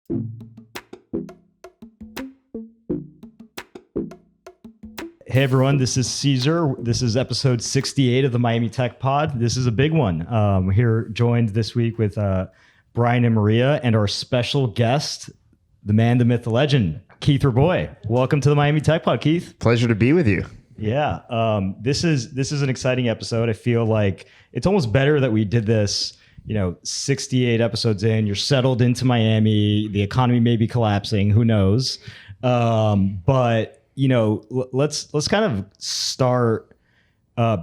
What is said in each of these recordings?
Hey everyone, this is Caesar. This is episode 68 of the Miami Tech Pod. This is a big one. We're here joined this week with Brian and Maria and our special guest, the man, the myth, the legend, Keith Rabois. Welcome to the Miami Tech Pod, Keith. Pleasure to be with you. Yeah, this is an exciting episode. I feel like it's almost better that we did this, 68 episodes in. You're settled into Miami. The economy may be collapsing. Who knows? But let's kind of start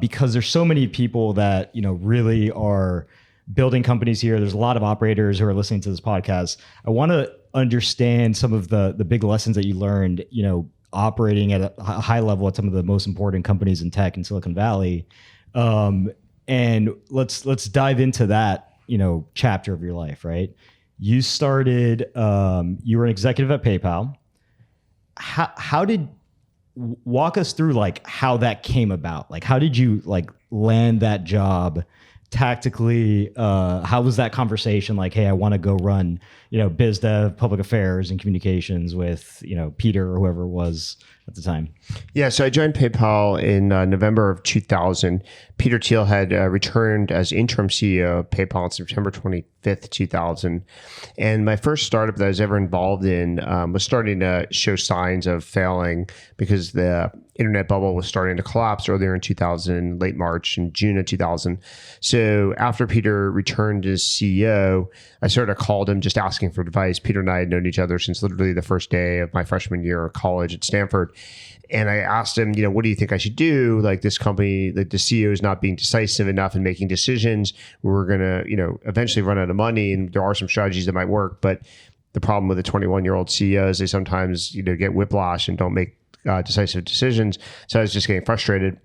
because there's so many people that, really are building companies here. There's a lot of operators who are listening to this podcast. I want to understand some of the big lessons that you learned, operating at a high level at some of the most important companies in tech in Silicon Valley. And let's dive into that, chapter of your life, right? You started, you were an executive at PayPal. How did walk us through how that came about? How did you land that job tactically? How was that conversation? Hey, I want to go run, biz dev, public affairs and communications with, Peter or whoever it was at the time. Yeah. So I joined PayPal in November of 2000. Peter Thiel had returned as interim CEO of PayPal on September 25th, 2000. And my first startup that I was ever involved in was starting to show signs of failing because the internet bubble was starting to collapse earlier in 2000, late March and June of 2000. So after Peter returned as CEO, I sort of called him just asking for advice. Peter and I had known each other since literally the first day of my freshman year of college at Stanford. And I asked him, what do you think I should do? This company, the CEO is not being decisive enough in making decisions. We're going to, eventually run out of money, and there are some strategies that might work. But the problem with the 21-year-old CEOs, they sometimes, get whiplash and don't make decisive decisions. So I was just getting frustrated.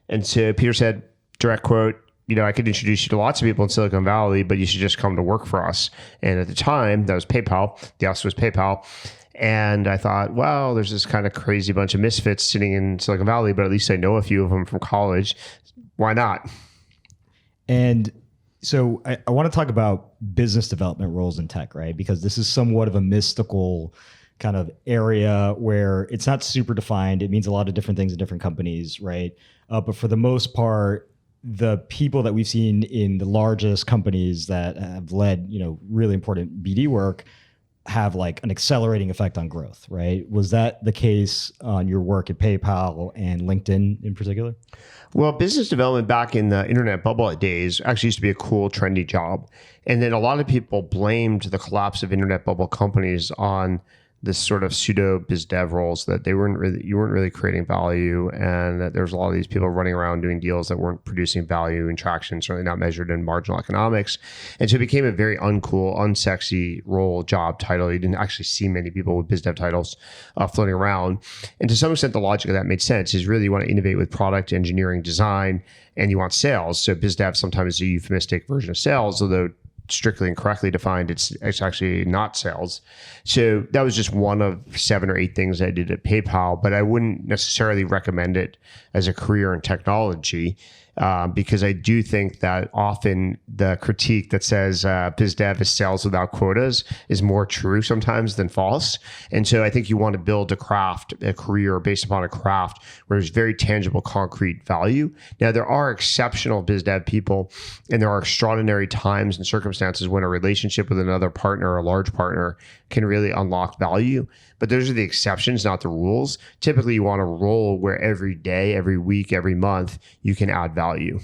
And so Peter said, direct quote, I could introduce you to lots of people in Silicon Valley, but you should just come to work for us. And at the time, that was PayPal. The us was PayPal. And I thought, well, there's this kind of crazy bunch of misfits sitting in Silicon Valley, but at least I know a few of them from college. Why not? And so I want to talk about business development roles in tech, right? Because this is somewhat of a mystical kind of area where it's not super defined. It means a lot of different things in different companies, right? But for the most part, the people that we've seen in the largest companies that have led, really important BD work have an accelerating effect on growth, right? Was that the case on your work at PayPal and LinkedIn in particular? Well, business development back in the internet bubble days actually used to be a cool, trendy job. And then a lot of people blamed the collapse of internet bubble companies on this sort of pseudo biz dev roles that you weren't really creating value, and that there's a lot of these people running around doing deals that weren't producing value and traction, certainly not measured in marginal economics. And so it became a very uncool, unsexy role, job title. You didn't actually see many people with biz dev titles floating around. And to some extent, the logic of that made sense. Is really you want to innovate with product engineering, design, and you want sales. So biz dev sometimes is a euphemistic version of sales, although strictly and correctly defined, it's actually not sales. So that was just one of 7 or 8 things I did at PayPal, but I wouldn't necessarily recommend it as a career in technology. Because I do think that often the critique that says biz dev is sales without quotas is more true sometimes than false. And so I think you want to build a career based upon a craft where there's very tangible, concrete value. Now, there are exceptional biz dev people, and there are extraordinary times and circumstances when a relationship with another partner or a large partner can really unlock value. But those are the exceptions, not the rules. Typically, you want a role where every day, every week, every month, you can add value.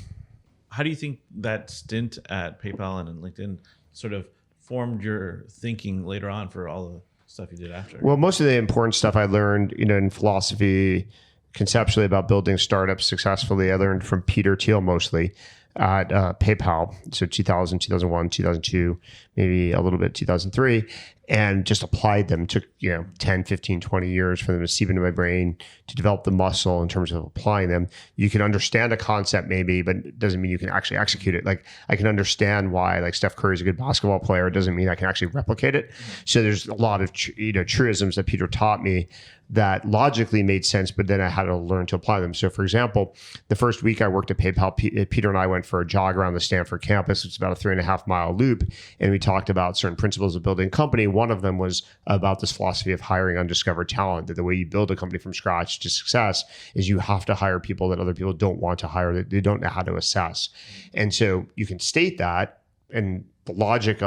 How do you think that stint at PayPal and LinkedIn sort of formed your thinking later on for all the stuff you did after? Well, most of the important stuff I learned, in philosophy, conceptually about building startups successfully, I learned from Peter Thiel mostly at PayPal. So 2000, 2001, 2002, maybe a little bit 2003. And just applied them. Took 10, 15, 20 years for them to seep into my brain to develop the muscle in terms of applying them. You can understand a concept maybe, but it doesn't mean you can actually execute it. I can understand why Steph Curry is a good basketball player. It doesn't mean I can actually replicate it. So there's a lot of truisms that Peter taught me that logically made sense, but then I had to learn to apply them. So for example, the first week I worked at PayPal, Peter and I went for a jog around the Stanford campus. It's about a 3.5 mile loop. And we talked about certain principles of building a company. one of them was about this philosophy of hiring undiscovered talent, that the way you build a company from scratch to success is you have to hire people that other people don't want to hire, that they don't know how to assess. And so you can state that, and the logic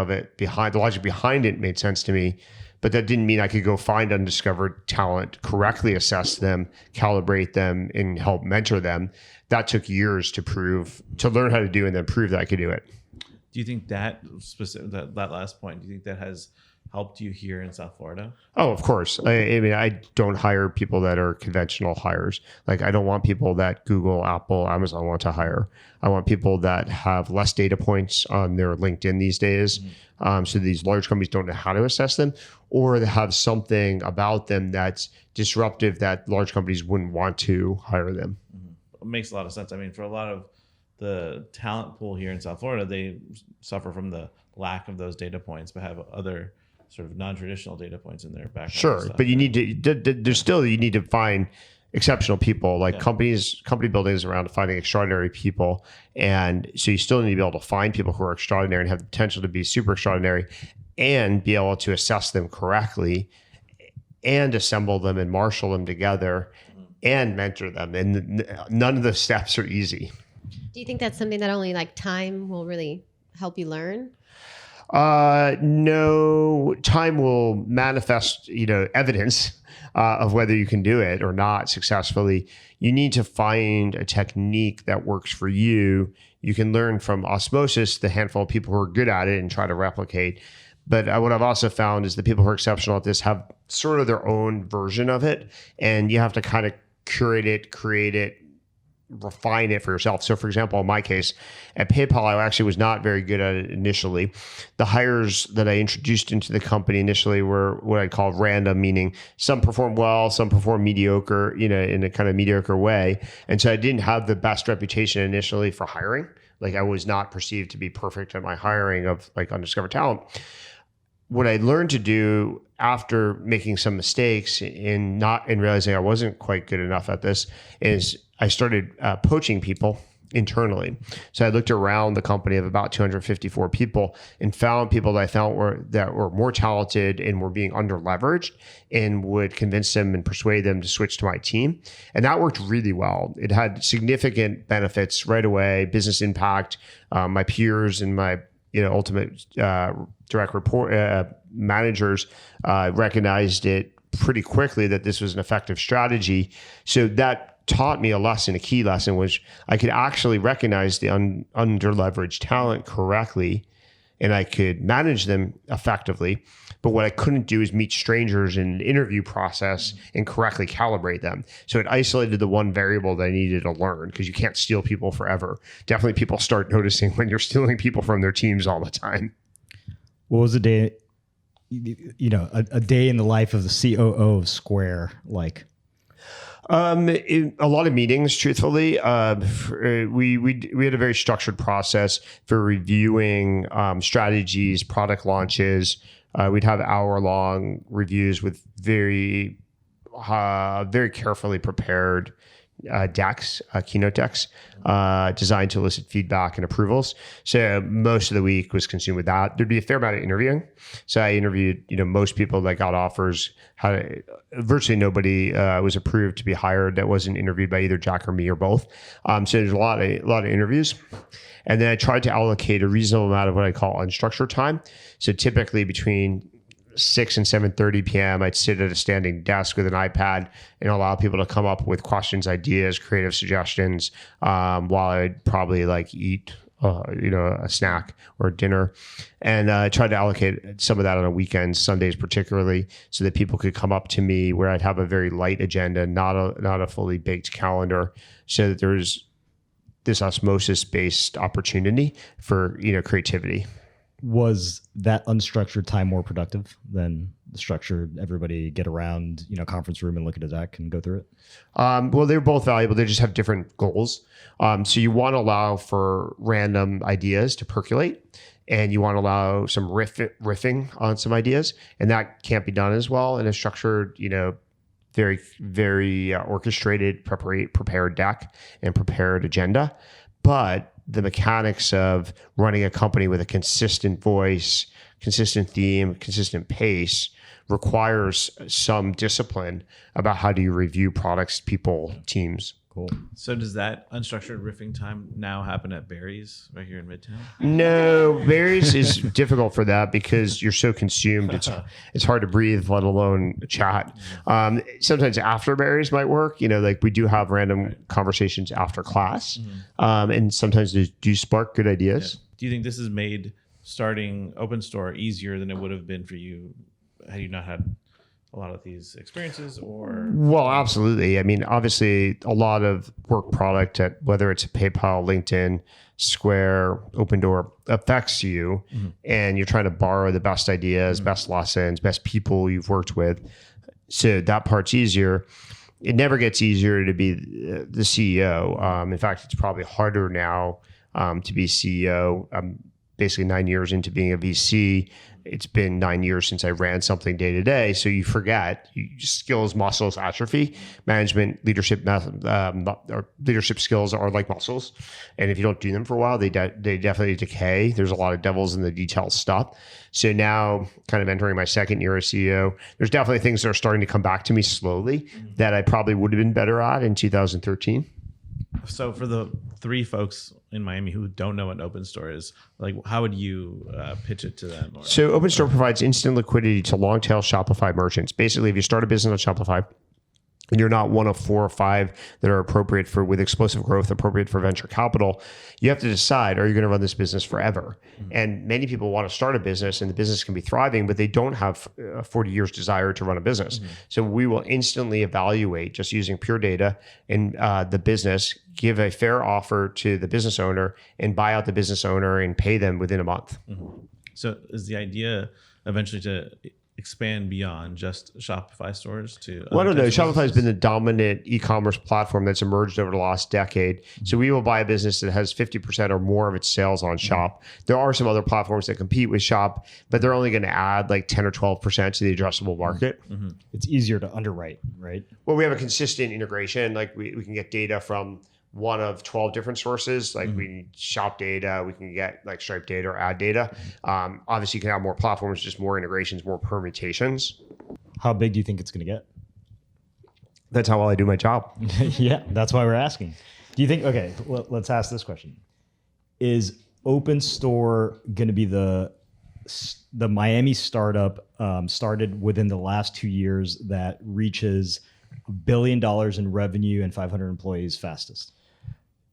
behind it made sense to me. But that didn't mean I could go find undiscovered talent, correctly assess them, calibrate them, and help mentor them. That took years to learn how to do, and then prove that I could do it. Do you think that that last point, do you think that has helped you here in South Florida? Oh, of course. I mean, I don't hire people that are conventional hires. Like, I don't want people that Google, Apple, Amazon want to hire. I want people that have less data points on their LinkedIn these days. So these large companies don't know how to assess them, or they have something about them that's disruptive that large companies wouldn't want to hire them. It makes a lot of sense. I mean, for a lot of the talent pool here in South Florida, they suffer from the lack of those data points, but have other sort of non-traditional data points in their background. Sure, but you need you need to find exceptional people. Like company building is around finding extraordinary people, and so you still need to be able to find people who are extraordinary and have the potential to be super extraordinary, and be able to assess them correctly, and assemble them and marshal them together, and mentor them. And none of the steps are easy. Do you think that's something that only like time will really help you learn? No, time will manifest, evidence of whether you can do it or not successfully. You need to find a technique that works for you. You can learn from osmosis, the handful of people who are good at it, and try to replicate. But what I've also found is the people who are exceptional at this have sort of their own version of it, and you have to kind of curate it, create it, refine it for yourself. So for example, in my case, at PayPal, I actually was not very good at it initially. The hires that I introduced into the company initially were what I call random, meaning some perform well, some perform mediocre, in a kind of mediocre way. And so I didn't have the best reputation initially for hiring. Like, I was not perceived to be perfect at my hiring of like undiscovered talent. What I learned to do after making some mistakes and realizing I wasn't quite good enough at this is I started poaching people internally. So I looked around the company of about 254 people and found people that I found were more talented and were being under leveraged, and would convince them and persuade them to switch to my team. And that worked really well. It had significant benefits right away, business impact. My peers and my ultimate direct report managers recognized it pretty quickly that this was an effective strategy. So that taught me a key lesson, which I could actually recognize the under-leveraged talent correctly, and I could manage them effectively. But what I couldn't do is meet strangers in an interview process and correctly calibrate them. So it isolated the one variable that I needed to learn, because you can't steal people forever. Definitely people start noticing when you're stealing people from their teams all the time. What was a day, a day in the life of the COO of Square like? A lot of meetings, truthfully. We had a very structured process for reviewing strategies, product launches. We'd have hour-long reviews with very carefully prepared decks, keynote decks, designed to elicit feedback and approvals. So most of the week was consumed with that. There'd be a fair amount of interviewing. So I interviewed, most people that got offers. Virtually nobody was approved to be hired that wasn't interviewed by either Jack or me or both. So there's a lot of interviews. And then I tried to allocate a reasonable amount of what I call unstructured time. So typically between 6 and 7:30 p.m., I'd sit at a standing desk with an iPad and allow people to come up with questions, ideas, creative suggestions, while I'd probably eat, a snack or dinner, and try to allocate some of that on a weekend, Sundays particularly, so that people could come up to me where I'd have a very light agenda, not a fully baked calendar, so that there's this osmosis-based opportunity for creativity. Was that unstructured time more productive than the structured, everybody get around, conference room and look at a deck and go through it? Well, they're both valuable. They just have different goals. So you want to allow for random ideas to percolate, and you want to allow some riffing on some ideas, and that can't be done as well in a structured, very, very orchestrated, prepared deck and prepared agenda. But the mechanics of running a company with a consistent voice, consistent theme, consistent pace requires some discipline about how do you review products, people, teams. Cool. So does that unstructured riffing time now happen at Barry's right here in Midtown? No, Barry's is difficult for that because you're so consumed. It's hard to breathe, let alone chat. Sometimes after Barry's might work. Like we do have random conversations after class, and sometimes they do spark good ideas. Yeah. Do you think this has made starting Open Store easier than it would have been for you had you not had a lot of these experiences? Or Well, absolutely. I mean, obviously a lot of work product at whether it's PayPal, LinkedIn, Square, Open Door affects you, and you're trying to borrow the best ideas, best lessons, best people you've worked with. So that part's easier. It never gets easier to be the CEO. In fact, it's probably harder now to be CEO. I'm basically 9 years into being a VC. It's been 9 years since I ran something day to day. So you forget, skills, muscles atrophy. Management, leadership, or leadership skills are like muscles. And if you don't do them for a while, they definitely decay. There's a lot of devils in the details stuff. So now kind of entering my second year as CEO, there's definitely things that are starting to come back to me slowly that I probably would have been better at in 2013. So for the three folks in Miami who don't know what an Open Store is, like how would you pitch it to them? So Open Store provides instant liquidity to long tail Shopify merchants. Basically, if you start a business on Shopify and you're not one of 4 or 5 that are appropriate for with explosive growth, appropriate for venture capital, you have to decide, are you going to run this business forever? And many people want to start a business and the business can be thriving, but they don't have 40 years desire to run a business. So we will instantly evaluate just using pure data and the business, give a fair offer to the business owner and buy out the business owner and pay them within a month. So is the idea eventually to expand beyond just Shopify stores to? Well, I don't know. Shopify has been the dominant e-commerce platform that's emerged over the last decade. So we will buy a business that has 50% or more of its sales on Shop. There are some other platforms that compete with Shop, but they're only going to add like 10 or 12% to the addressable market. It's easier to underwrite, right? Well, we have a consistent integration. Like we can get data from one of 12 different sources. Like we need Shop data, we can get like Stripe data or ad data. Obviously you can have more platforms, just more integrations, more permutations. How big do you think it's going to get? That's how well I do my job. Yeah, that's why we're asking. Do you think, okay, let's ask this question. Is Open Store going to be the Miami startup started within the last 2 years that reaches $1 billion in revenue and 500 employees fastest?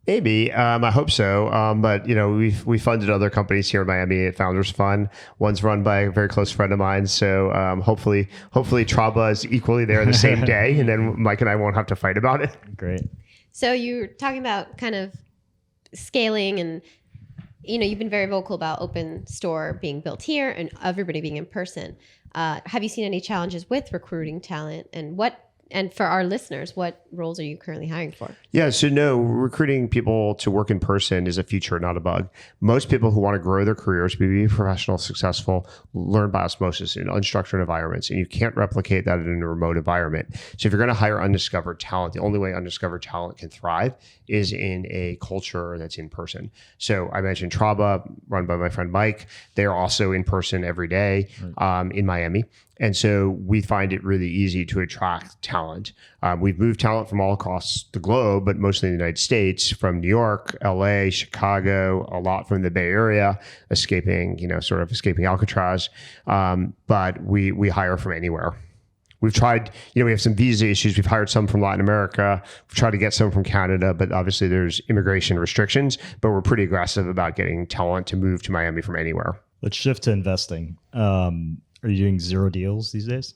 Maybe. I hope so. But we funded other companies here in Miami at Founders Fund. One's run by a very close friend of mine. So hopefully Rabois is equally there the same day, and then Mike and I won't have to fight about it. Great. So you're talking about kind of scaling, and you've been very vocal about Open Store being built here and everybody being in person. Have you seen any challenges with recruiting talent, and for our listeners, what roles are you currently hiring for? Yeah, so no, recruiting people to work in person is a feature, not a bug. Most people who want to grow their careers, be professional, successful, learn by osmosis in unstructured environments, and you can't replicate that in a remote environment. So if you're going to hire undiscovered talent, the only way undiscovered talent can thrive is in a culture that's in person. So I mentioned Traba, run by my friend Mike. They're also in person every day in Miami. And so we find it really easy to attract talent. We've moved talent from all across the globe, but mostly in the United States, from New York, LA, Chicago, a lot from the Bay Area, escaping Alcatraz. But we hire from anywhere. We've tried, we have some visa issues. We've hired some from Latin America. We've tried to get some from Canada, but obviously there's immigration restrictions, but we're pretty aggressive about getting talent to move to Miami from anywhere. Let's shift to investing. Are you doing zero deals these days?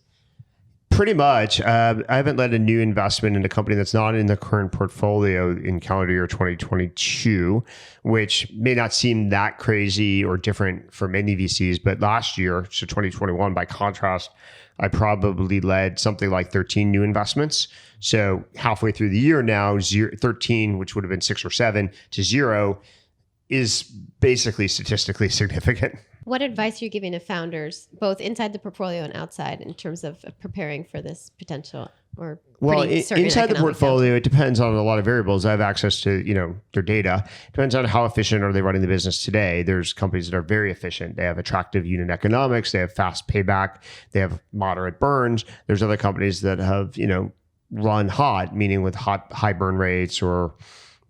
Pretty much. I haven't led a new investment in a company that's not in the current portfolio in calendar year 2022, which may not seem that crazy or different for many VCs, but last year, so 2021, by contrast, I probably led something like 13 new investments. So halfway through the year now, 13, which would have been 6 or 7, to 0 is basically statistically significant. What advice are you giving to founders, both inside the portfolio and outside, in terms of preparing for this potential or Well, pretty certain inside the economic portfolio, it depends on a lot of variables. I have access to, their data. Depends on how efficient are they running the business today. There's companies that are very efficient. They have attractive unit economics. They have fast payback. They have moderate burns. There's other companies that have, run hot, meaning with high burn rates or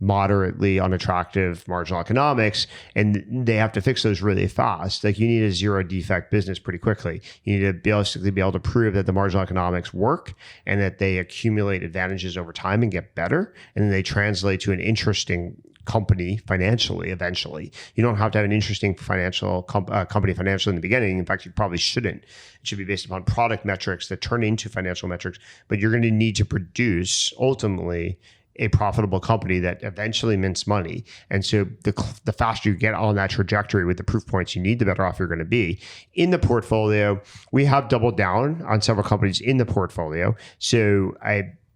moderately unattractive marginal economics, and they have to fix those really fast. Like, you need a zero defect business pretty quickly. You need to basically be able to prove that the marginal economics work and that they accumulate advantages over time and get better, and then they translate to an interesting company financially eventually. You don't have to have an interesting company financially in the beginning. In fact, you probably shouldn't. It should be based upon product metrics that turn into financial metrics, but you're going to need to produce ultimately a profitable company that eventually mints money. And so the faster you get on that trajectory with the proof points you need, the better off you're going to be. In the portfolio, we have doubled down on several companies in the portfolio. So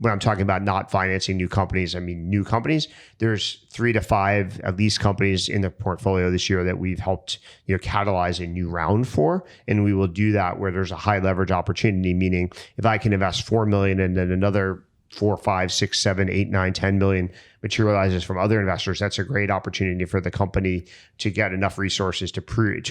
when I'm talking about not financing new companies, I mean new companies. There's 3 to 5 at least companies in the portfolio this year that we've helped catalyze a new round for, and we will do that where there's a high leverage opportunity. Meaning, if I can invest $4 million and then another 4, 5, 6, 7, 8, 9, 10 million materializes from other investors, that's a great opportunity for the company to get enough resources to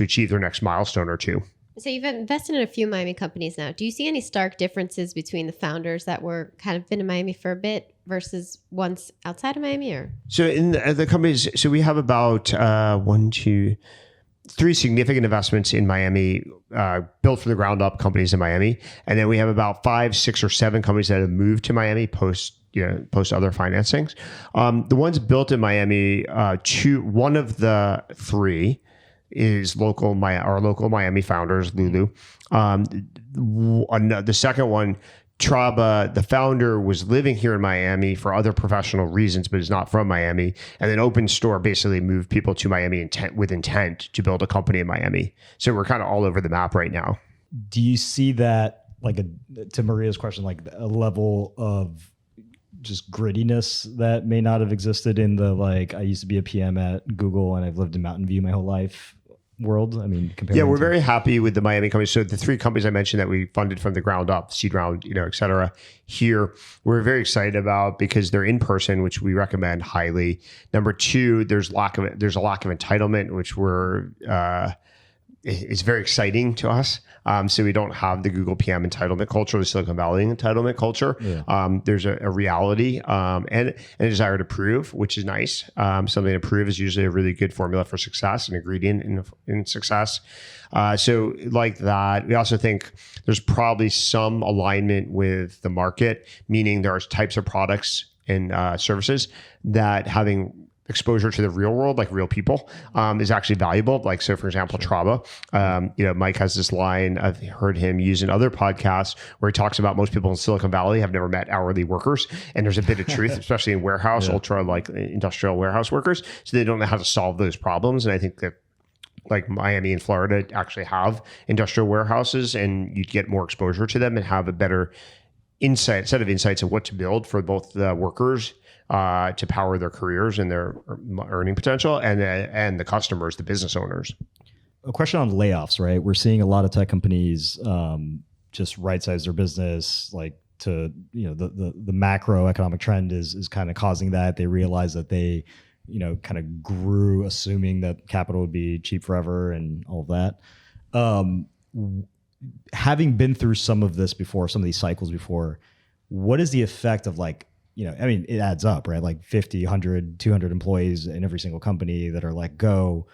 achieve their next milestone or two. So you've invested in a few Miami companies now. Do you see any stark differences between the founders that were kind of been in Miami for a bit versus ones outside of Miami? Or so in the companies, so we have about 3 significant investments in Miami, built from the ground up companies in Miami. And then we have about 5, 6, or 7 companies that have moved to Miami post other financings. The ones built in Miami, one of the 3 is our local Miami founders, Lulu. The second one, Traba, the founder, was living here in Miami for other professional reasons, but is not from Miami. And then Open Store basically moved people to Miami with intent to build a company in Miami. So we're kind of all over the map right now. Do you see that, to Maria's question, like a level of just grittiness that may not have existed in I used to be a PM at Google and I've lived in Mountain View my whole life world? I mean, we're very happy with the Miami companies. So the 3 companies I mentioned that we funded from the ground up, seed round, et cetera, here, we're very excited about because they're in person, which we recommend highly. Number 2, there's a lack of entitlement, which is very exciting to us. So we don't have the Google PM entitlement culture, the Silicon Valley entitlement culture. Yeah. There's a reality and a desire to prove, which is nice. Something to prove is usually a really good formula for success, an ingredient in success. So like that, we also think there's probably some alignment with the market, meaning there are types of products and services that having exposure to the real world, like real people, is actually valuable. Like, so for example, Traba, Mike has this line I've heard him use in other podcasts where he talks about most people in Silicon Valley have never met hourly workers. And there's a bit of truth, especially in warehouse, ultra industrial warehouse workers. So they don't know how to solve those problems. And I think that like Miami and Florida actually have industrial warehouses, and you'd get more exposure to them and have a better set of insights of what to build for both the workers to power their careers and their earning potential, and the customers, the business owners. A question on layoffs, right? We're seeing a lot of tech companies just right-size their business, to the macroeconomic trend is kind of causing that. They realize that they kind of grew assuming that capital would be cheap forever and all of that. Having been through some of this before, some of these cycles before, what is the effect of it adds up, right? Like 50, 100, 200 employees in every single company that are let go.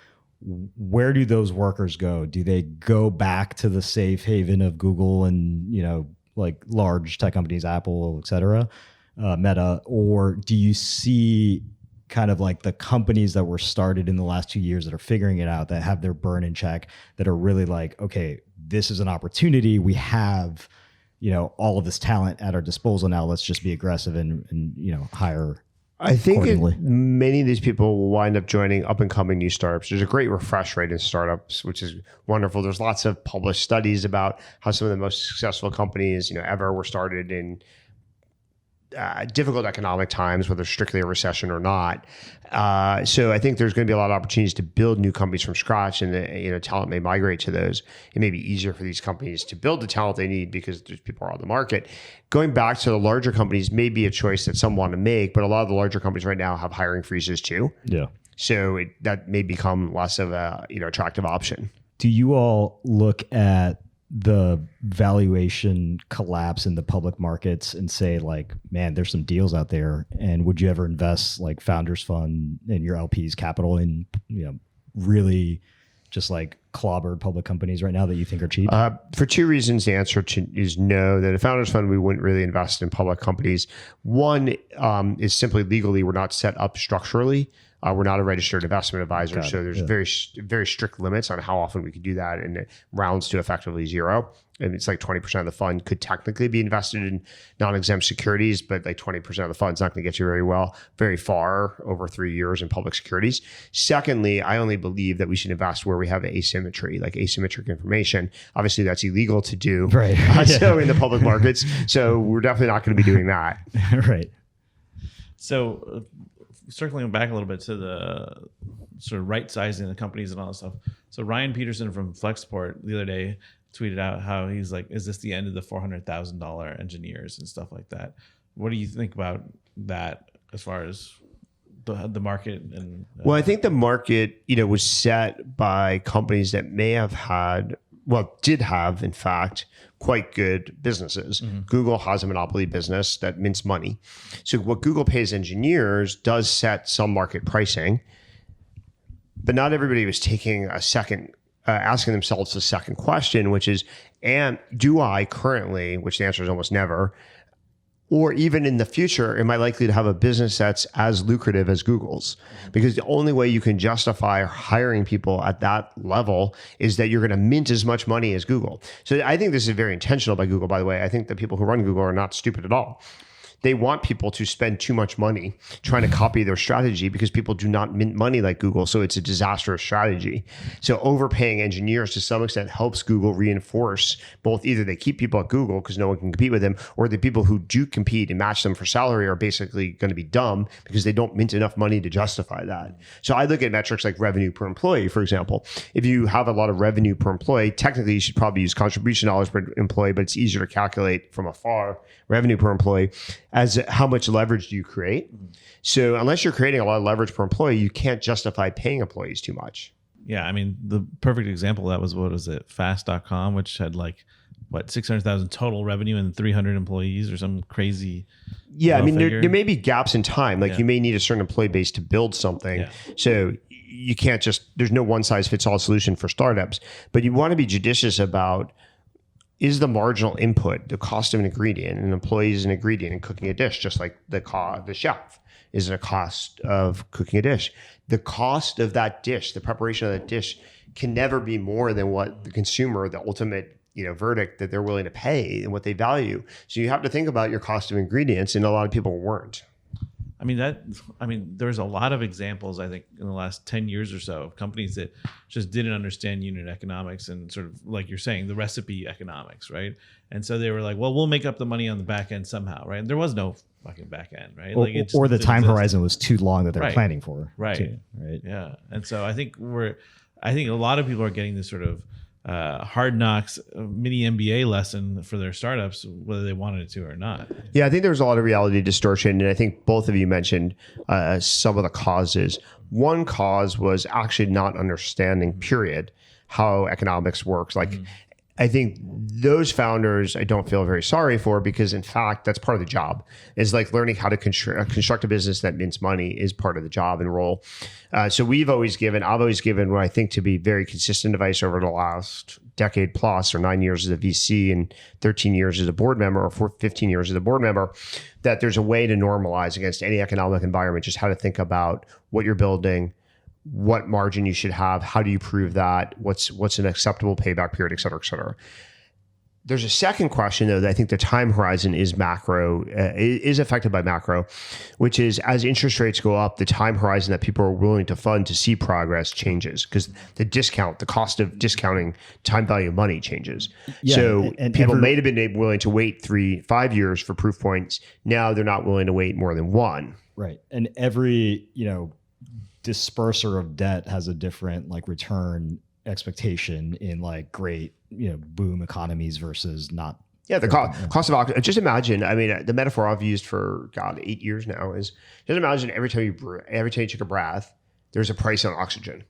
Where do those workers go? Do they go back to the safe haven of Google and, large tech companies, Apple, et cetera, Meta? Or do you see kind of like the companies that were started in the last 2 years that are figuring it out, that have their burn in check, that are really okay, this is an opportunity. We have all of this talent at our disposal now. Let's just be aggressive and hire. I think many of these people will wind up joining up and coming new startups. There's a great refresh rate in startups, which is wonderful. There's lots of published studies about how some of the most successful companies, ever were started in difficult economic times, whether strictly a recession or not. So I think there's going to be a lot of opportunities to build new companies from scratch, and talent may migrate to those. It may be easier for these companies to build the talent they need because there's people on the market. Going back to the larger companies may be a choice that some want to make, but a lot of the larger companies right now have hiring freezes too. Yeah. So that may become less of a attractive option. Do you all look at the valuation collapse in the public markets and say, like, man, there's some deals out there, and would you ever invest like Founders Fund and your LP's capital in really just like clobbered public companies right now that you think are cheap? For two reasons, the answer is no. That a Founders Fund, we wouldn't really invest in public companies. One is simply legally, we're not set up structurally. We're not a registered investment advisor, so there's very strict limits on how often we could do that, and it rounds to effectively zero. And it's like 20% of the fund could technically be invested in non-exempt securities, but like 20% of the fund's not going to get you very far over 3 years in public securities. Secondly, I only believe that we should invest where we have asymmetry, like asymmetric information. Obviously, that's illegal to do, right? So in the public markets, so we're definitely not going to be doing that, right? So. Circling back a little bit to the sort of right sizing the companies and all that stuff. So Ryan Peterson from Flexport the other day tweeted out how he's like, is this the end of the $400,000 engineers and stuff like that? What do you think about that as far as the market? And well, I think the market, was set by companies that may have did have, in fact, quite good businesses. Mm-hmm. Google has a monopoly business that mints money. So what Google pays engineers does set some market pricing, but not everybody was taking a second, asking themselves a second question, which is, do I currently, which the answer is almost never, or even in the future, am I likely to have a business that's as lucrative as Google's? Because the only way you can justify hiring people at that level is that you're going to mint as much money as Google. So I think this is very intentional by Google, by the way. I think the people who run Google are not stupid at all. They want people to spend too much money trying to copy their strategy because people do not mint money like Google. So it's a disastrous strategy. So overpaying engineers to some extent helps Google reinforce both either they keep people at Google because no one can compete with them, or the people who do compete and match them for salary are basically going to be dumb because they don't mint enough money to justify that. So I look at metrics like revenue per employee, for example. If you have a lot of revenue per employee, technically you should probably use contribution dollars per employee, but it's easier to calculate from afar revenue per employee as how much leverage do you create. So unless you're creating a lot of leverage per employee, you can't justify paying employees too much. Yeah, I mean, the perfect example of that was, what was it, Fast.com, which had 600,000 total revenue and 300 employees or some crazy. Yeah, I mean, there may be gaps in time. You may need a certain employee base to build something. Yeah. So you can't there's no one size fits all solution for startups, but you want to be judicious about, is the marginal input, the cost of an ingredient, an employee is an ingredient in cooking a dish, just like the chef is a cost of cooking a dish. The cost of that dish, the preparation of that dish, can never be more than what the consumer, the ultimate verdict that they're willing to pay and what they value. So you have to think about your cost of ingredients, and a lot of people weren't. There's a lot of examples, I think, in the last 10 years or so of companies that just didn't understand unit economics and sort of, like you're saying, the recipe economics, right? And so they were like, well, we'll make up the money on the back end somehow, right? And there was no fucking back end, right? Or the time horizon was too long that they're planning for. Right. Too, right. Yeah. And so I think a lot of people are getting this sort of hard knocks mini MBA lesson for their startups, whether they wanted to or not. Yeah, I think there's a lot of reality distortion. And I think both of you mentioned some of the causes. One cause was actually not understanding, period, how economics works. I think those founders I don't feel very sorry for, because in fact, that's part of the job. Is learning how to construct a business that mints money is part of the job and role. So I've always given what I think to be very consistent advice over the last decade plus, or 9 years as a VC and 13 years as a board member, or 15 years as a board member, that there's a way to normalize against any economic environment, just how to think about what you're building, what margin you should have, how do you prove that, what's an acceptable payback period, et cetera, et cetera. There's a second question, though, that I think the time horizon is macro, is affected by macro, which is as interest rates go up, the time horizon that people are willing to fund to see progress changes because the cost of discounting time value of money changes. Yeah, so and people may have been willing to wait 3-5 years for proof points. Now they're not willing to wait more than one. Right. And every, disperser of debt has a different like return expectation in like great, boom economies versus not. Yeah, the cost of oxygen. Just imagine. I mean, the metaphor I've used for 8 years now is just imagine every time you take a breath, there's a price on oxygen.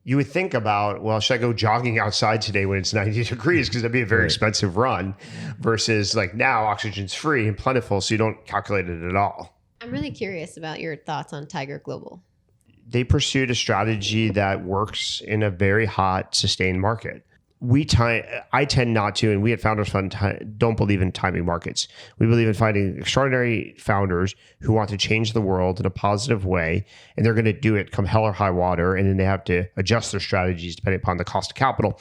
You would think about, well, should I go jogging outside today when it's 90 degrees because that'd be a very expensive run, versus like now oxygen's free and plentiful, so you don't calculate it at all. I'm really curious about your thoughts on Tiger Global. They pursued a strategy that works in a very hot, sustained market. I tend not to, and we at Founders Fund don't believe in timing markets. We believe in finding extraordinary founders who want to change the world in a positive way, and they're going to do it come hell or high water, and then they have to adjust their strategies depending upon the cost of capital.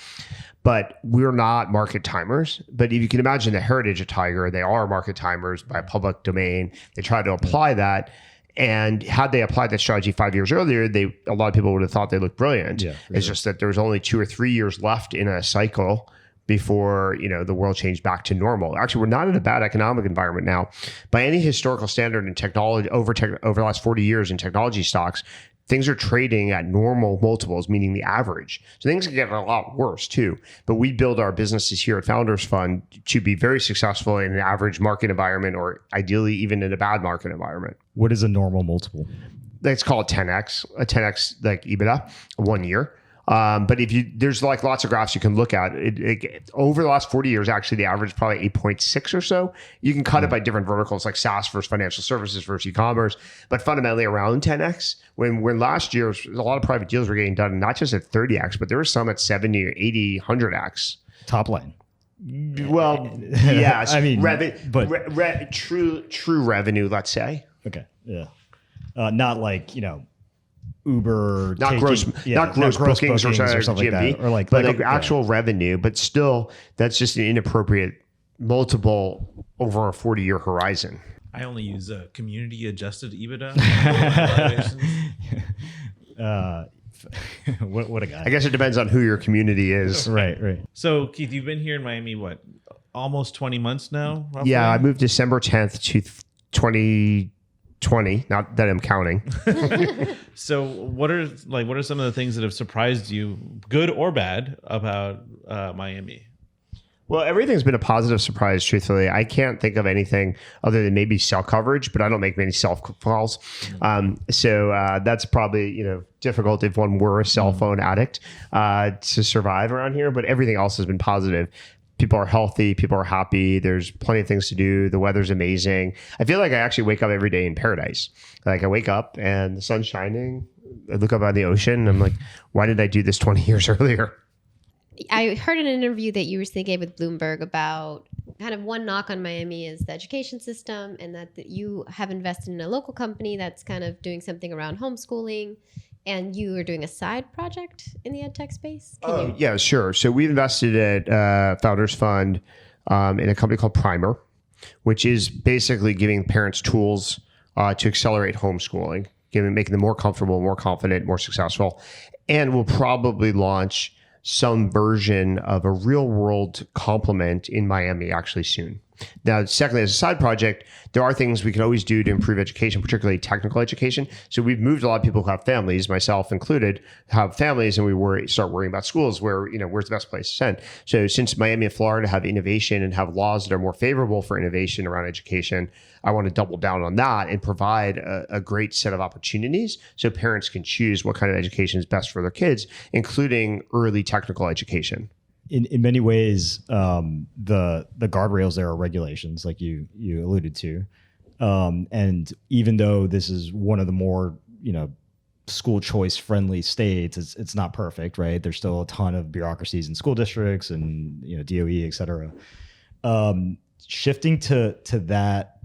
But we're not market timers. But if you can imagine the heritage of Tiger, they are market timers by public domain. They try to apply that. And had they applied that strategy 5 years earlier, a lot of people would have thought they looked brilliant. Yeah, it's just that there's only 2 or 3 years left in a cycle before the world changed back to normal. Actually, we're not in a bad economic environment now. By any historical standard in technology, over the last 40 years in technology stocks, things are trading at normal multiples, meaning the average. So things can get a lot worse too. But we build our businesses here at Founders Fund to be very successful in an average market environment, or ideally even in a bad market environment. What is a normal multiple? Let's call it 10x, a 10x like EBITDA, 1 year. But there's like lots of graphs you can look at. Over the last 40 years, actually, the average is probably 8.6 or so. You can cut it by different verticals like SaaS versus financial services versus e-commerce, but fundamentally around 10x. When last year, a lot of private deals were getting done, not just at 30x, but there were some at 70 or 80, 100x. Top line. Well, yes. I mean, true revenue, let's say. Okay. Yeah. Not like, Uber, not gross bookings or something like that, but actual revenue. But still, that's just an inappropriate multiple over a 40-year horizon. I only use community adjusted EBITDA. What a guy! I guess it depends on who your community is. Right. So Keith, you've been here in Miami almost 20 months now? Roughly? Yeah, I moved December 10th to 2020. Not that I'm counting. So what are some of the things that have surprised you, good or bad, about Miami? Well, everything's been a positive surprise, truthfully. I can't think of anything other than maybe cell coverage, but I don't make many cell calls. So that's probably, difficult if one were a cell phone addict to survive around here. But everything else has been positive. People are healthy. People are happy. There's plenty of things to do. The weather's amazing. I feel like I actually wake up every day in paradise. Like I wake up and the sun's shining. I look up at the ocean. And I'm like, why did I do this 20 years earlier? I heard an interview that you recently gave with Bloomberg about kind of one knock on Miami is the education system, and that you have invested in a local company that's kind of doing something around homeschooling, and you are doing a side project in the ed tech space. Yeah, sure. So we've invested at Founders Fund in a company called Primer, which is basically giving parents tools to accelerate homeschooling, making them more comfortable, more confident, more successful, and we'll probably launch some version of a real world complement in Miami actually soon. Now, secondly, as a side project, there are things we can always do to improve education, particularly technical education. So we've moved a lot of people who have families, myself included, have families, and we start worrying about schools where, where's the best place to send. So since Miami and Florida have innovation and have laws that are more favorable for innovation around education, I want to double down on that and provide a great set of opportunities so parents can choose what kind of education is best for their kids, including early technical education. In many ways, the guardrails there are regulations, like you alluded to, and even though this is one of the more school choice friendly states, it's not perfect, right? There's still a ton of bureaucracies in school districts and DOE, et cetera. Shifting to that,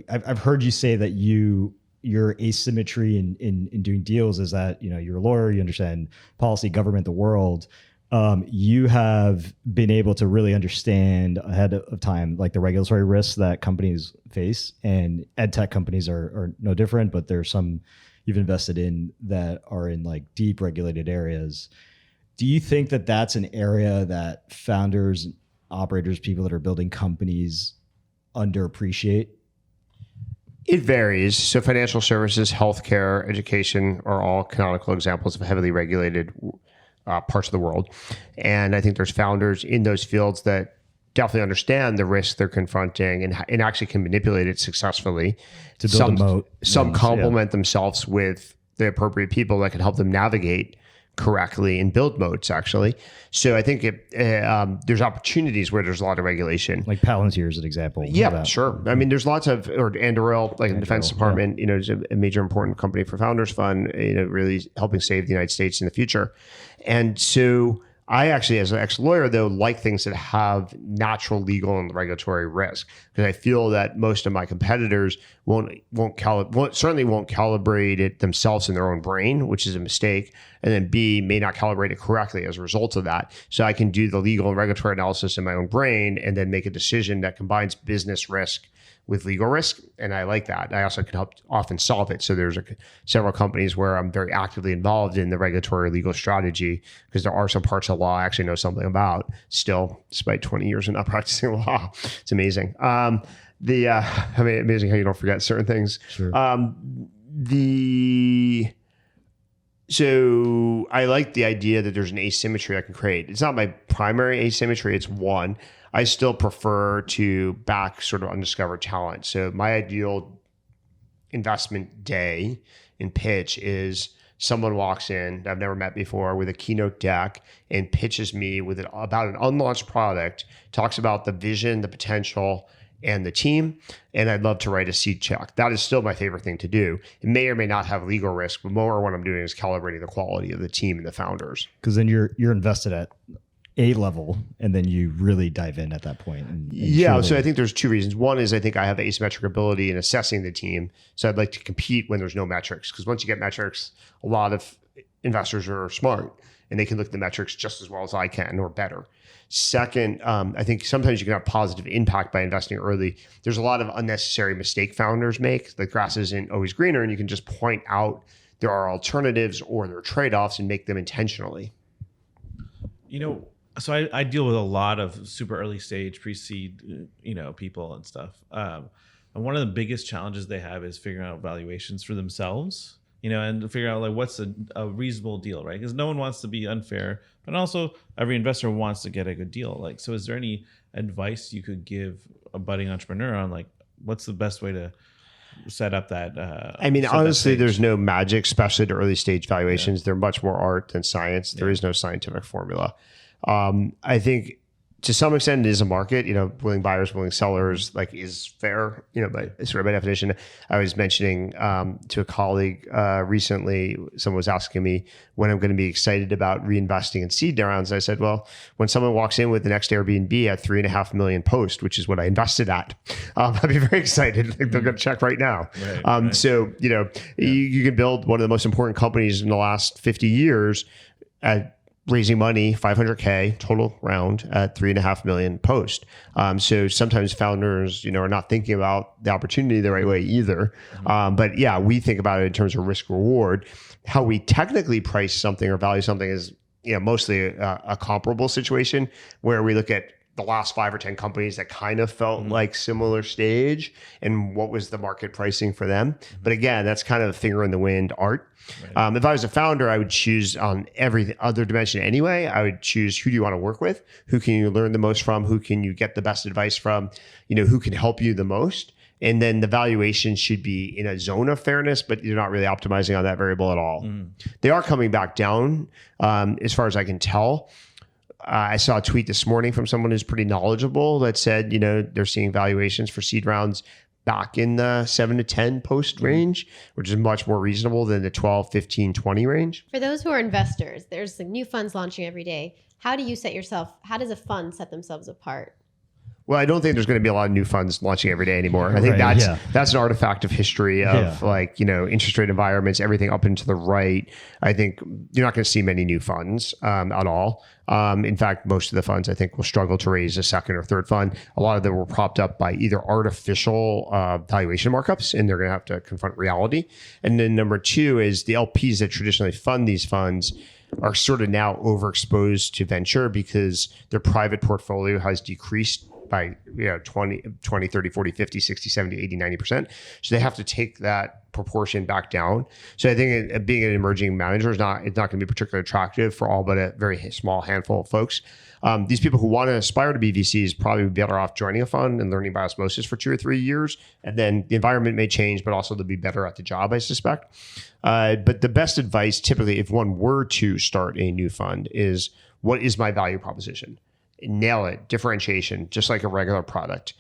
I've heard you say that your asymmetry in doing deals is that you're a lawyer, you understand policy, government, the world. you have been able to really understand ahead of time, like the regulatory risks that companies face, and ed tech companies are no different, but there's some you've invested in that are in like deep regulated areas. Do you think that that's an area that founders, operators, people that are building companies underappreciate? It varies. So financial services, healthcare, education are all canonical examples of heavily regulated parts of the world. And I think there's founders in those fields that definitely understand the risk they're confronting and actually can manipulate it successfully. To build a moat. Some complement themselves with the appropriate people that can help them navigate correctly and build moats, actually. So I think there's opportunities where there's a lot of regulation. Like Palantir is an example. Yeah, sure. I mean, there's lots of, or Anduril, like in the Defense Department, is a major important company for Founders Fund, really helping save the United States in the future. And so I actually, as an ex-lawyer, though, like things that have natural legal and regulatory risk, because I feel that most of my competitors certainly won't calibrate it themselves in their own brain, which is a mistake, and then B, may not calibrate it correctly as a result of that. So I can do the legal and regulatory analysis in my own brain and then make a decision that combines business risk with legal risk. And I like that. I also can help often solve it. So there's several companies where I'm very actively involved in the regulatory legal strategy, because there are some parts of law I actually know something about still, despite 20 years of not practicing law. It's amazing. Amazing how you don't forget certain things. Sure. So I like the idea that there's an asymmetry I can create. It's not my primary asymmetry. It's one. I still prefer to back sort of undiscovered talent. So my ideal investment day in pitch is someone walks in that I've never met before with a keynote deck and pitches me about an unlaunched product, talks about the vision, the potential, and the team. And I'd love to write a seed check. That is still my favorite thing to do. It may or may not have legal risk, but more what I'm doing is calibrating the quality of the team and the founders. Because then you're invested at a level, and then you really dive in at that point. So I think there's two reasons. One is I think I have asymmetric ability in assessing the team. So I'd like to compete when there's no metrics, because once you get metrics, a lot of investors are smart and they can look at the metrics just as well as I can or better. Second, I think sometimes you can have positive impact by investing early. There's a lot of unnecessary mistake founders make. The grass isn't always greener, and you can just point out there are alternatives or there are trade-offs and make them intentionally. So I deal with a lot of super early stage pre-seed, people and stuff. And one of the biggest challenges they have is figuring out valuations for themselves, and figuring out like what's a reasonable deal, right? Because no one wants to be unfair, but also every investor wants to get a good deal. Like, so is there any advice you could give a budding entrepreneur on like what's the best way to set up that? Honestly, there's no magic, especially to early stage valuations. Yeah. They're much more art than science. There is no scientific formula. I think to some extent it is a market, willing buyers, willing sellers, like is fair, by definition. I was mentioning to a colleague recently, someone was asking me when I'm going to be excited about reinvesting in seed rounds. I said, well, when someone walks in with the next Airbnb at 3.5 million post, which is what I invested at, I'd be very excited. Like they'll get a check right now. Right. So, you can build one of the most important companies in the last 50 years at raising money, 500K total round at 3.5 million post. So sometimes founders, are not thinking about the opportunity the right way either. But yeah, we think about it in terms of risk reward. How we technically price something or value something is, mostly a comparable situation where we look at the last 5 or 10 companies that kind of felt like similar stage and what was the market pricing for them. But again, that's kind of a finger in the wind art. Right. If I was a founder, I would choose on every other dimension anyway. I would choose who do you want to work with? Who can you learn the most from? Who can you get the best advice from? Who can help you the most? And then the valuation should be in a zone of fairness, but you're not really optimizing on that variable at all. They are coming back down as far as I can tell. I saw a tweet this morning from someone who's pretty knowledgeable that said, they're seeing valuations for seed rounds back in the 7 to 10 post range, which is much more reasonable than the 12, 15, 20 range. For those who are investors, there's new funds launching every day. How does a fund set themselves apart? Well, I don't think there's going to be a lot of new funds launching every day anymore. I think that's an artifact of history of interest rate environments, everything up and to the right. I think you're not going to see many new funds at all. In fact, most of the funds I think will struggle to raise a second or third fund. A lot of them were propped up by either artificial valuation markups, and they're going to have to confront reality. And then number two is the LPs that traditionally fund these funds are sort of now overexposed to venture because their private portfolio has decreased by 20, 30, 40, 50, 60, 70, 80, 90%. So they have to take that proportion back down. So I think being an emerging manager it's not going to be particularly attractive for all but a very small handful of folks. These people who want to aspire to be VCs probably would be better off joining a fund and learning by osmosis for 2 or 3 years. And then the environment may change, but also they'll be better at the job, I suspect. But the best advice typically, if one were to start a new fund, is what is my value proposition? Nail it. Differentiation, just like a regular product.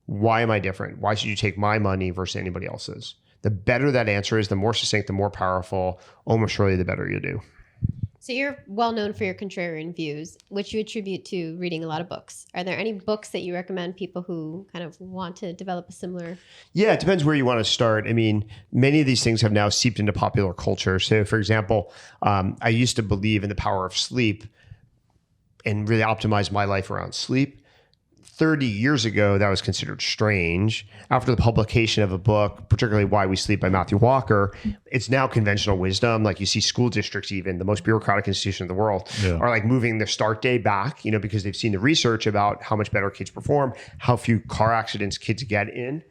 Why am I different? Why should you take my money versus anybody else's? The better that answer is, the more succinct, the more powerful, almost surely the better you do. So you're well known for your contrarian views, which you attribute to reading a lot of books. Are there any books that you recommend people who kind of want to develop a similar? Yeah, it depends where you want to start. I mean, many of these things have now seeped into popular culture. So for example, I used to believe in the power of sleep and really optimize my life around sleep. 30 years ago, that was considered strange. After the publication of a book, particularly Why We Sleep by Matthew Walker, it's now conventional wisdom. Like you see school districts, even the most bureaucratic institution in the world, are like moving their start day back, because they've seen the research about how much better kids perform, how few car accidents kids get in.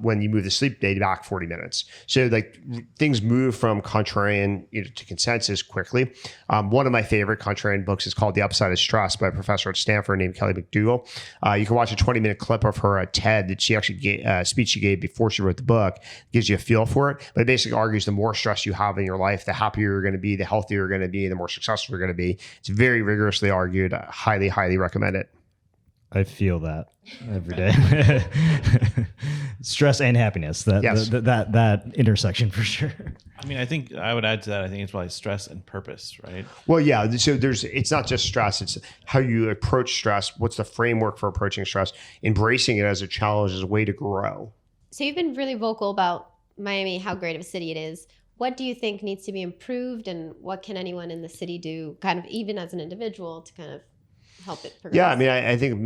When you move the sleep day back 40 minutes. So like things move from contrarian to consensus quickly. One of my favorite contrarian books is called The Upside of Stress by a professor at Stanford named Kelly McDougall. You can watch a 20-minute clip of her at TED that she actually gave, speech she gave before she wrote the book. Gives you a feel for it. But it basically argues the more stress you have in your life, the happier you're going to be, the healthier you're going to be, the more successful you're going to be. It's very rigorously argued. I highly, highly recommend it. I feel that every day. Stress and happiness. That intersection for sure. I mean, I think I would add to that. I think it's probably stress and purpose, right? Well, yeah. So it's not just stress. It's how you approach stress. What's the framework for approaching stress? Embracing it as a challenge, as a way to grow. So you've been really vocal about Miami, how great of a city it is. What do you think needs to be improved, and what can anyone in the city do, kind of even as an individual, to kind of help it progress? Yeah, I mean, I think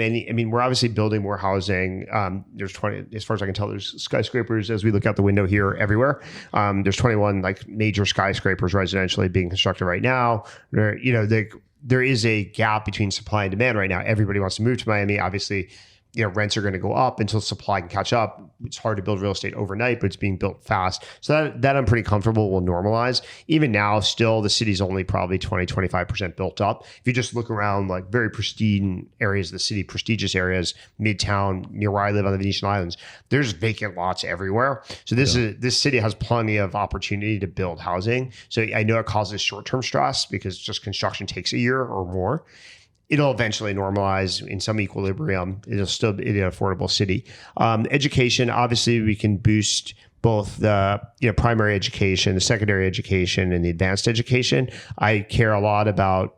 we're obviously building more housing. There's 20, as far as I can tell, there's skyscrapers as we look out the window here everywhere. There's 21 like major skyscrapers residentially being constructed right now. There is a gap between supply and demand right now. Everybody wants to move to Miami. Obviously, rents are going to go up until supply can catch up. It's hard to build real estate overnight, but it's being built fast. So that I'm pretty comfortable will normalize. Even now, still, the city's only probably 20, 25% built up. If you just look around like very pristine areas of the city, prestigious areas, Midtown, near where I live on the Venetian Islands, there's vacant lots everywhere. So this city has plenty of opportunity to build housing. So I know it causes short-term stress because just construction takes a year or more. It'll eventually normalize in some equilibrium. It'll still be an affordable city. Education, obviously, we can boost both the primary education, the secondary education, and the advanced education. I care a lot about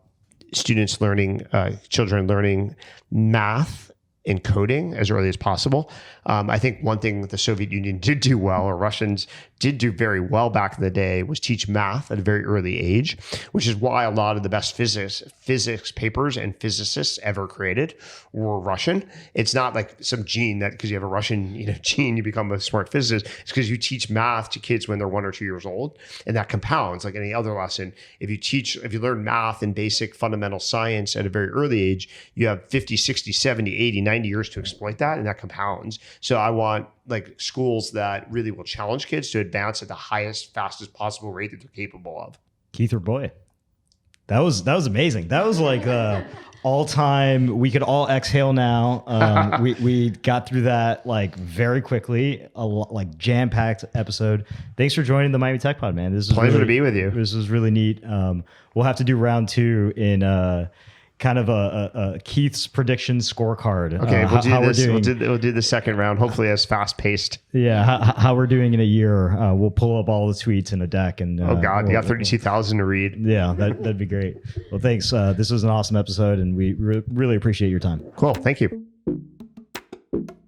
students learning, children learning math and coding as early as possible. I think one thing that the Soviet Union did do well, or Russians did do very well back in the day, was teach math at a very early age, which is why a lot of the best physics papers and physicists ever created were Russian. It's not like some gene that because you have a Russian gene, you become a smart physicist. It's because you teach math to kids when they're 1 or 2 years old, and that compounds like any other lesson. If you learn math and basic fundamental science at a very early age, you have 50, 60, 70, 80, 90 years to exploit that, and that compounds. So I want like schools that really will challenge kids to advance at the highest, fastest possible rate that they're capable of. Keith Rabois. That was amazing. That was like all time. We could all exhale now. We got through that like very quickly. Like jam-packed episode. Thanks for joining the Miami Tech Pod, man. This is pleasure to be with you. This is really neat. We'll have to do round 2 in kind of a Keith's prediction scorecard. Okay, we'll do the second round, hopefully as fast paced. Yeah, how we're doing in a year. We'll pull up all the tweets in a deck. And you got 32,000 to read. Yeah, that'd be great. Well, thanks. This was an awesome episode, and we really appreciate your time. Cool, thank you. you.